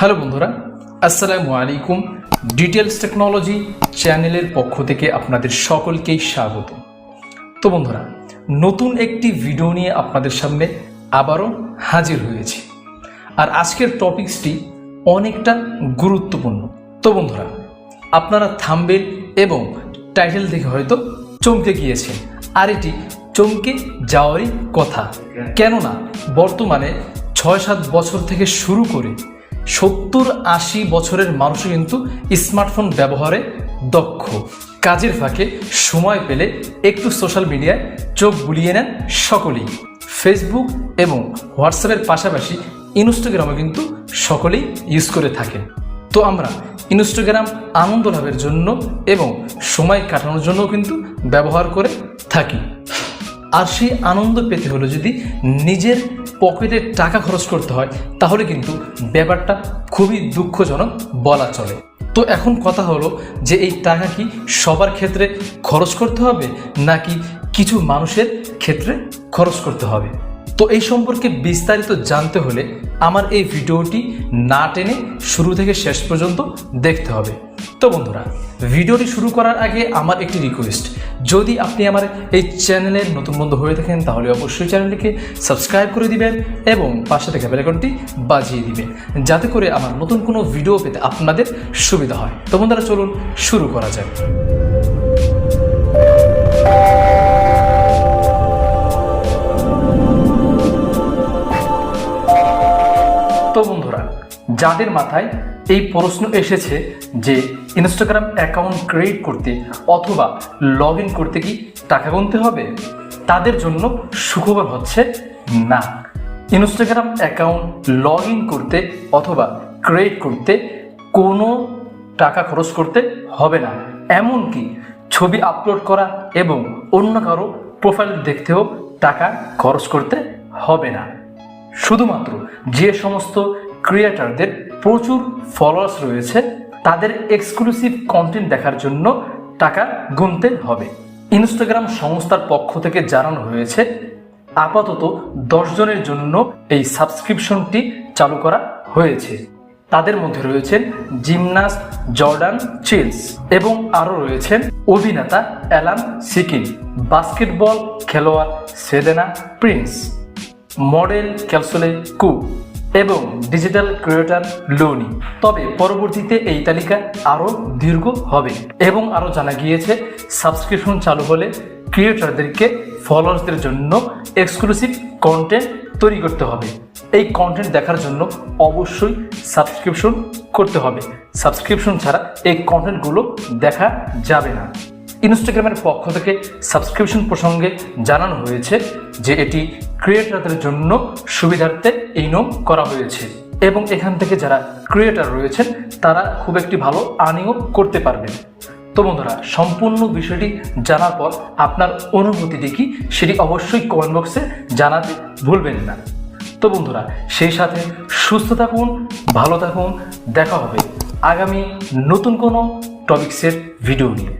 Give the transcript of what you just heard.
Hello বন্ধুরা, আসসালামু আলাইকুম। ডিটেলস টেকনোলজি চ্যানেলের পক্ষ থেকে আপনাদের সকলকেই স্বাগত। তো বন্ধুরা, নতুন একটি ভিডিও নিয়ে আপনাদের সামনে আবারও হাজির হয়েছি। আর আজকের টপিকসটি অনেকটা গুরুত্বপূর্ণ। তো বন্ধুরা, আপনারা থাম্বনেল এবং টাইটেল দেখে হয়তো চমকে গিয়েছেন, আর এটি চমকে যাওয়ারই কথা। কেননা বর্তমানে ৬-৭ বছর থেকে শুরু করে ৭০-৮০ বছরের মানুষও কিন্তু স্মার্টফোন ব্যবহারে দক্ষ। কাজের ফাঁকে সময় পেলে একটু সোশ্যাল মিডিয়ায় চোখ বুলিয়ে নেন সকলেই। ফেসবুক এবং হোয়াটসঅ্যাপের পাশাপাশি ইনস্টাগ্রামও কিন্তু সকলেই ইউজ করে থাকেন। তো আমরা ইনস্টাগ্রাম আনন্দ লাভের জন্য এবং সময় কাটানোর জন্য কিন্তু ব্যবহার করে থাকি। আর সেই আনন্দ পেতে হলে যদি নিজের পকেটে টাকা খরচ করতে হয়, তাহলে কিন্তু ব্যাপারটা খুবই দুঃখজনক বলা চলে। তো এখন কথা হলো যে এই টাকা কি সবার ক্ষেত্রে খরচ করতে হবে, নাকি কিছু মানুষের ক্ষেত্রে খরচ করতে হবে? তো এই সম্পর্কে বিস্তারিত জানতে হলে আমার এই ভিডিওটি না টেনে শুরু থেকে শেষ পর্যন্ত দেখতে হবে। তো বন্ধুরা, ভিডিওটি শুরু করার আগে আমার একটি রিকোয়েস্ট, যদি আপনি আমার এই চ্যানেলের নতুন বন্ধু হয়ে থাকেন তাহলে অবশ্যই চ্যানেলটিকে সাবস্ক্রাইব করে দিবেন এবং পাশে থাকা বেল আইকনটি বাজিয়ে দিবেন, যাতে করে আমার নতুন কোনো ভিডিও পেতে আপনাদের সুবিধা হয়। তো বন্ধুরা, চলুন শুরু করা যায়। তো বন্ধুরা, যাদের মাথায় এই প্রশ্ন এসেছে যে ইনস্টাগ্রাম অ্যাকাউন্ট ক্রিয়েট করতে অথবা লগ ইন করতে কি টাকা গুনতে হবে, তাদের জন্য সুখবর হচ্ছে না। ইনস্টাগ্রাম অ্যাকাউন্ট লগ ইন করতে অথবা ক্রিয়েট করতে কোনো টাকা খরচ করতে হবে না। এমনকি ছবি আপলোড করা এবং অন্য কারো প্রোফাইল দেখতেও টাকা খরচ করতে হবে না। শুধুমাত্র যে সমস্ত ক্রিয়েটরদের প্রচুর ফলোয়ার্স রয়েছে তাদের এক্সক্লুসিভ কন্টেন্ট দেখার জন্য টাকা গুনতে হবে। ইনস্টাগ্রাম সংস্থার পক্ষ থেকে জানানো হয়েছে আপাতত 10 জনের জন্য এই সাবস্ক্রিপশনটি চালু করা হয়েছে। তাদের মধ্যে রয়েছেন জিমনাস্ট জর্ডান চিলস এবং আরও রয়েছেন অভিনেতা অ্যালান সিকিন, বাস্কেটবল খেলোয়াড় সেলেনা প্রিন্স, মডেল ক্যালসোলে কু এবং ডিজিটাল ক্রিয়েটর লোনি। তবে পরবর্তীতে এই তালিকা আরও দীর্ঘ হবে এবং আরও জানা গিয়েছে সাবস্ক্রিপশন চালু হলে ক্রিয়েটরদেরকে ফলোয়ার্সদের জন্য এক্সক্লুসিভ কন্টেন্ট তৈরি করতে হবে। এই কন্টেন্ট দেখার জন্য অবশ্যই সাবস্ক্রিপশন করতে হবে। সাবস্ক্রিপশন ছাড়া এই কন্টেন্টগুলো দেখা যাবে না। ইনস্টাগ্রামের পক্ষ থেকে সাবস্ক্রিপশন প্রসঙ্গে জানানো হয়েছে যে এটি ক্রিয়েটরদের জন্য সুবিধার্থে এই নিয়ম করা হয়েছে এবং এখান থেকে যারা ক্রিয়েটর রয়েছেন তারা খুব একটি ভালো আর্নিংও করতে পারবেন। তো বন্ধুরা, সম্পূর্ণ বিষয়টি জানার পর আপনার অনুভূতিটি কি সেটি অবশ্যই কমেন্ট বক্সে জানাতে ভুলবেন না। তো বন্ধুরা, সেই সাথে সুস্থ থাকুন, ভালো থাকুন। দেখা হবে আগামী নতুন কোনো টপিক্সের ভিডিও নিয়ে।